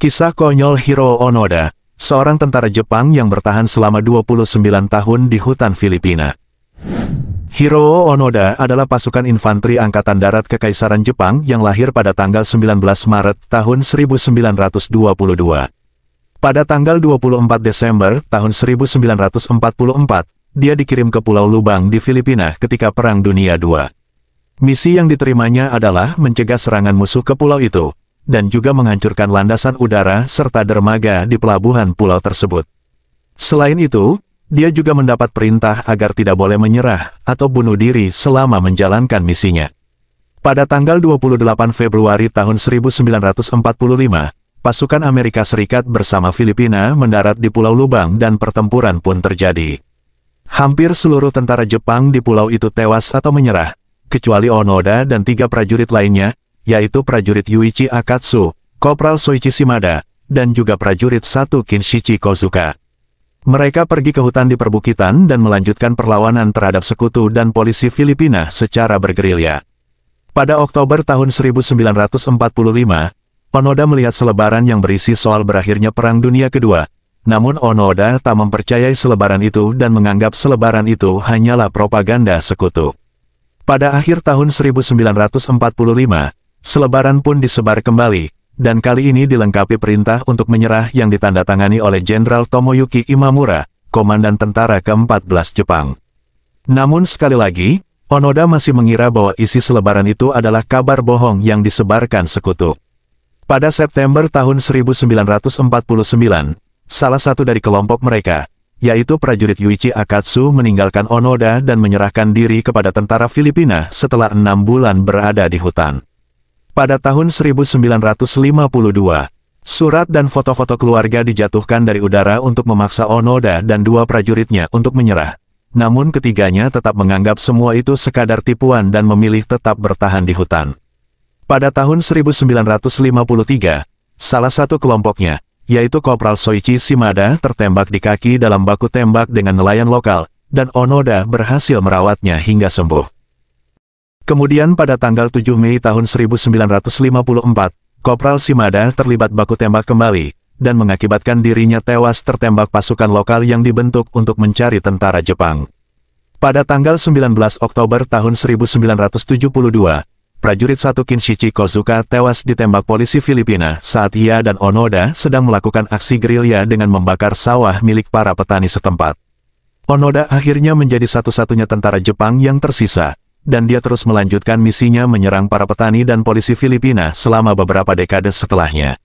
Kisah konyol Hiroo Onoda, seorang tentara Jepang yang bertahan selama 29 tahun di hutan Filipina. Hiroo Onoda adalah pasukan infanteri Angkatan Darat Kekaisaran Jepang yang lahir pada tanggal 19 Maret tahun 1922. Pada tanggal 24 Desember tahun 1944, dia dikirim ke Pulau Lubang di Filipina ketika Perang Dunia II. Misi yang diterimanya adalah mencegah serangan musuh ke pulau itu, dan juga menghancurkan landasan udara serta dermaga di pelabuhan pulau tersebut. Selain itu, dia juga mendapat perintah agar tidak boleh menyerah atau bunuh diri selama menjalankan misinya. Pada tanggal 28 Februari tahun 1945, pasukan Amerika Serikat bersama Filipina mendarat di Pulau Lubang dan pertempuran pun terjadi. Hampir seluruh tentara Jepang di pulau itu tewas atau menyerah, kecuali Onoda dan 3 prajurit lainnya, yaitu prajurit Yuichi Akatsu, Kopral Soichi Shimada, dan juga prajurit 1 Kinshichi Kozuka. Mereka pergi ke hutan di perbukitan dan melanjutkan perlawanan terhadap sekutu dan polisi Filipina secara bergerilya. Pada Oktober tahun 1945, Onoda melihat selebaran yang berisi soal berakhirnya Perang Dunia Kedua. Namun Onoda tak mempercayai selebaran itu dan menganggap selebaran itu hanyalah propaganda sekutu. Pada akhir tahun 1945, selebaran pun disebar kembali, dan kali ini dilengkapi perintah untuk menyerah yang ditandatangani oleh Jenderal Tomoyuki Imamura, Komandan Tentara ke-14 Jepang. Namun sekali lagi, Onoda masih mengira bahwa isi selebaran itu adalah kabar bohong yang disebarkan sekutu. Pada September tahun 1949, salah satu dari kelompok mereka, yaitu prajurit Yuichi Akatsu, meninggalkan Onoda dan menyerahkan diri kepada tentara Filipina setelah 6 bulan berada di hutan. Pada tahun 1952, surat dan foto-foto keluarga dijatuhkan dari udara untuk memaksa Onoda dan 2 prajuritnya untuk menyerah. Namun ketiganya tetap menganggap semua itu sekadar tipuan dan memilih tetap bertahan di hutan. Pada tahun 1953, salah satu kelompoknya, yaitu Kopral Soichi Shimada, tertembak di kaki dalam baku tembak dengan nelayan lokal, dan Onoda berhasil merawatnya hingga sembuh. Kemudian pada tanggal 7 Mei tahun 1954, Kopral Shimada terlibat baku tembak kembali, dan mengakibatkan dirinya tewas tertembak pasukan lokal yang dibentuk untuk mencari tentara Jepang. Pada tanggal 19 Oktober tahun 1972, prajurit 1 Kinshichi Kozuka tewas ditembak polisi Filipina saat ia dan Onoda sedang melakukan aksi gerilya dengan membakar sawah milik para petani setempat. Onoda akhirnya menjadi satu-satunya tentara Jepang yang tersisa, dan dia terus melanjutkan misinya menyerang para petani dan polisi Filipina selama beberapa dekade setelahnya.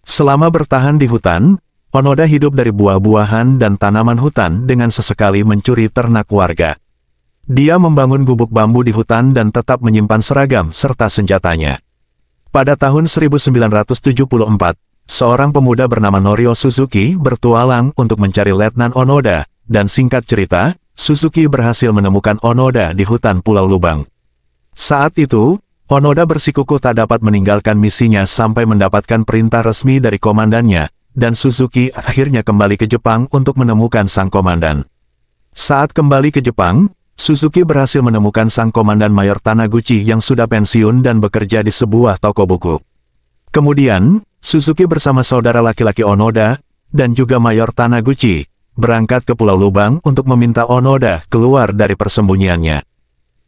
Selama bertahan di hutan, Onoda hidup dari buah-buahan dan tanaman hutan dengan sesekali mencuri ternak warga. Dia membangun gubuk bambu di hutan dan tetap menyimpan seragam serta senjatanya. Pada tahun 1974, seorang pemuda bernama Norio Suzuki bertualang untuk mencari Letnan Onoda, dan singkat cerita, Suzuki berhasil menemukan Onoda di hutan Pulau Lubang. Saat itu, Onoda bersikukuh tak dapat meninggalkan misinya sampai mendapatkan perintah resmi dari komandannya, dan Suzuki akhirnya kembali ke Jepang untuk menemukan sang komandan. Saat kembali ke Jepang, Suzuki berhasil menemukan sang komandan Mayor Tanaguchi yang sudah pensiun dan bekerja di sebuah toko buku. Kemudian, Suzuki bersama saudara laki-laki Onoda, dan juga Mayor Tanaguchi, berangkat ke Pulau Lubang untuk meminta Onoda keluar dari persembunyiannya.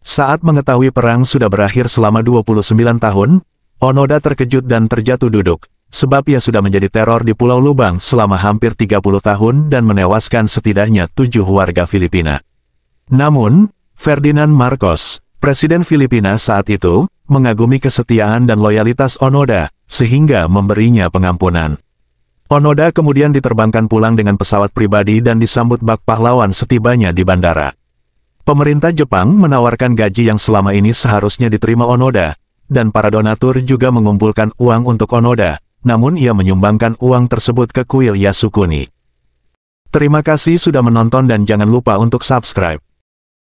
Saat mengetahui perang sudah berakhir selama 29 tahun, Onoda terkejut dan terjatuh duduk, sebab ia sudah menjadi teror di Pulau Lubang selama hampir 30 tahun dan menewaskan setidaknya 7 warga Filipina. Namun, Ferdinand Marcos, Presiden Filipina saat itu, mengagumi kesetiaan dan loyalitas Onoda, sehingga memberinya pengampunan. Onoda kemudian diterbangkan pulang dengan pesawat pribadi dan disambut bak pahlawan setibanya di bandara. Pemerintah Jepang menawarkan gaji yang selama ini seharusnya diterima Onoda, dan para donatur juga mengumpulkan uang untuk Onoda, namun ia menyumbangkan uang tersebut ke kuil Yasukuni. Terima kasih sudah menonton dan jangan lupa untuk subscribe.